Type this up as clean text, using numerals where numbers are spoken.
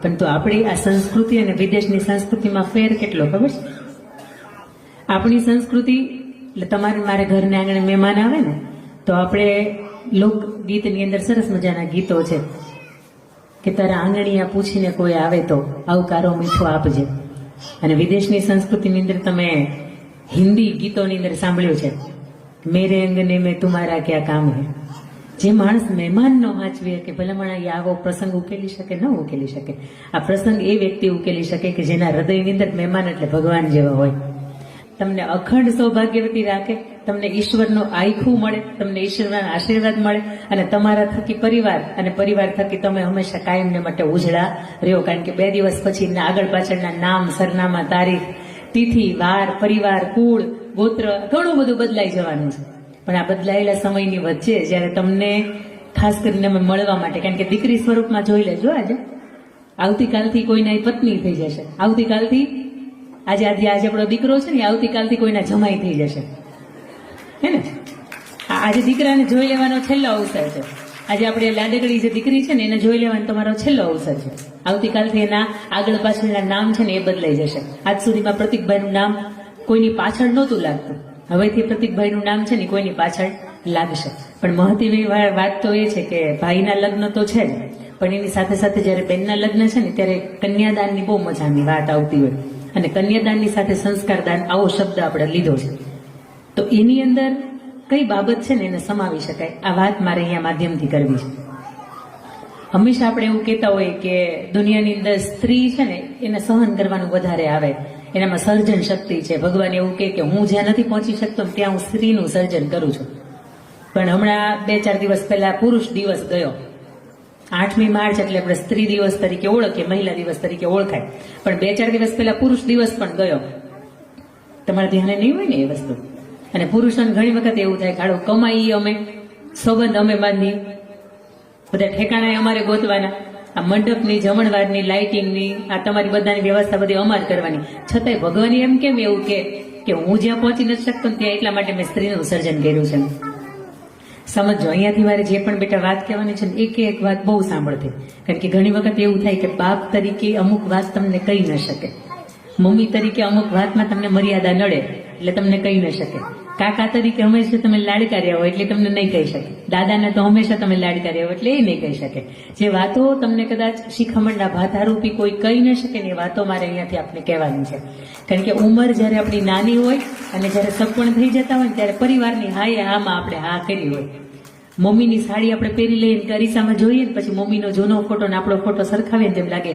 પરંતુ આપણી આ સંસ્કૃતિ અને વિદેશની સંસ્કૃતિમાં ફેર કેટલો ખબર છે? આપણી સંસ્કૃતિ એટલે તમારે મારે ઘરને આંગણે મહેમાન આવે ને તો આપણે લોકગીતની અંદર સરસ મજાના ગીતો છે કે તારા આંગણીયા પૂછીને કોઈ આવે તો આવકારો મીઠો આપજે. અને વિદેશની સંસ્કૃતિની અંદર તમે હિન્દી ગીતોની અંદર સાંભળ્યું છે, મેરે અંગને મેં તુમારા ક્યાં કામ હે. જે માણસ મહેમાન નો વાંચવી કે ભલામણા એ આવો પ્રસંગ ઉકેલી શકે ન ઉકેલી શકે. આ પ્રસંગ એ વ્યક્તિ ઉકેલી શકે કે જેના હૃદયની અંદર મહેમાન એટલે ભગવાન જેવા હોય. તમને અખંડ સૌભાગ્યવતી રાખે, તમને ઈશ્વરનો આયખું મળે, તમને ઈશ્વરના આશીર્વાદ મળે અને તમારા થકી પરિવાર અને પરિવાર થકી તમે હંમેશા કાયમને માટે ઉજળા રહ્યો. કારણ કે 2 દિવસ પછી આગળ પાછળના નામ, સરનામા, તારીખ, તિથિ, વાર, પરિવાર, કુળ, ગોત્ર ઘણું બધું બદલાઈ જવાનું છે. પણ આ બદલાયેલા સમયની વચ્ચે જયારે તમને ખાસ કરીને અમે મળવા માટે, કારણ કે દીકરી સ્વરૂપમાં જોઈ લેજો, આજે આવતીકાલથી કોઈના પત્ની થઈ જશે, આવતીકાલથી આજે આપણો દીકરો છે ને આવતીકાલથી કોઈના જમાઈ થઈ જશે, હે ને? આજે દીકરાને જોઈ લેવાનો છેલ્લો અવસર છે. આજે આપણે લાડકડી જે દીકરી છે ને એને જોઈ લેવાનો તમારો છેલ્લો અવસર છે. આવતીકાલથી એના આગળ પાછળના નામ છે ને એ બદલાઈ જશે. આજ સુધીમાં પ્રતિકભાઈનું નામ કોઈની પાછળ નહોતું લાગતું, હવેથી પ્રતિકભાઈનું નામ છે ને કોઈની પાછળ લાગશે. પણ મહત્વની વાત તો એ છે કે ભાઈના લગ્ન તો છે જ, પણ એની સાથે સાથે જયારે બેનના લગ્ન છે ને ત્યારે કન્યાદાનની બહુ મજાની વાત આવતી હોય અને કન્યાદાનની સાથે સંસ્કારદાન આવો શબ્દ આપણે લીધો છે. તો એની અંદર કઈ બાબત છે ને એને સમાવી શકાય, આ વાત મારે અહીંયા માધ્યમથી કરવી છે. હંમેશા આપણે એવું કહેતા હોય કે દુનિયાની અંદર સ્ત્રી છે ને એને સહન કરવાનું વધારે આવે, એનામાં સર્જન શક્તિ છે. ભગવાન એવું કહે કે હું જ્યાં નથી પહોંચી શકતો ત્યાં હું સ્ત્રીનું સર્જન કરું છું. પણ હમણાં 2-4 દિવસ પહેલા પુરુષ દિવસ ગયો, 8મી માર્ચ એટલે આપણે સ્ત્રી દિવસ તરીકે ઓળખીએ, મહિલા દિવસ તરીકે ઓળખાય, પણ 2-4 દિવસ પહેલા પુરુષ દિવસ પણ ગયો. તમારા ધ્યાને નહીં હોય ને એ વસ્તુ. અને પુરુષોને ઘણી વખત એવું થાય કાળો કમાઈ અમે, સંબંધ અમે બાંધીએ, બધા ઠેકાણા અમારે ગોતવાના, આ મંડપની, જમણવારની, લાઇટિંગની, આ તમારી બધાની વ્યવસ્થા બધી અમારે કરવાની. છતાંય ભગવાન એમ કેમ એવું કે હું જ્યાં પહોંચી નથી શકતો ત્યાં એટલા માટે મેં સ્ત્રીનું સર્જન કર્યું છે. સમજો, અહીંયાથી મારે જે પણ બેટા વાત કહેવાની છે ને એક વાત બહુ સાંભળતી. કારણ કે ઘણી વખત એવું થાય કે બાપ તરીકે અમુક વાત તમને કહી ન શકે, મમ્મી તરીકે અમુક વાતમાં તમને મર્યાદા નડે એટલે તમને કહી ન શકે, કાકા તરીકે હંમેશા તમે લાડકા રહ્યા હોય એટલે તમને નહીં કહી શકે, દાદાને તો હંમેશા તમે લાડકા રહ્યા હોય એટલે એ નહીં કહી શકે. જે વાતો તમને કદાચ શિખામણના ભાથારૂપી કોઈ કહી ન શકે ને એ વાતો મારે અહીંયાથી આપણે કહેવાની છે. કારણ કે ઉંમર જયારે આપણી નાની હોય અને જયારે સગવણ થઈ જતા હોય ત્યારે પરિવારની હાએ હામાં આપણે હા કરી હોય. મમ્મીની સાડી આપણે પહેરી લઈએ અરીસામાં જોઈએ ને પછી મમ્મીનો જૂનો ફોટો ને આપણો ફોટો સરખાવીએ તેમ લાગે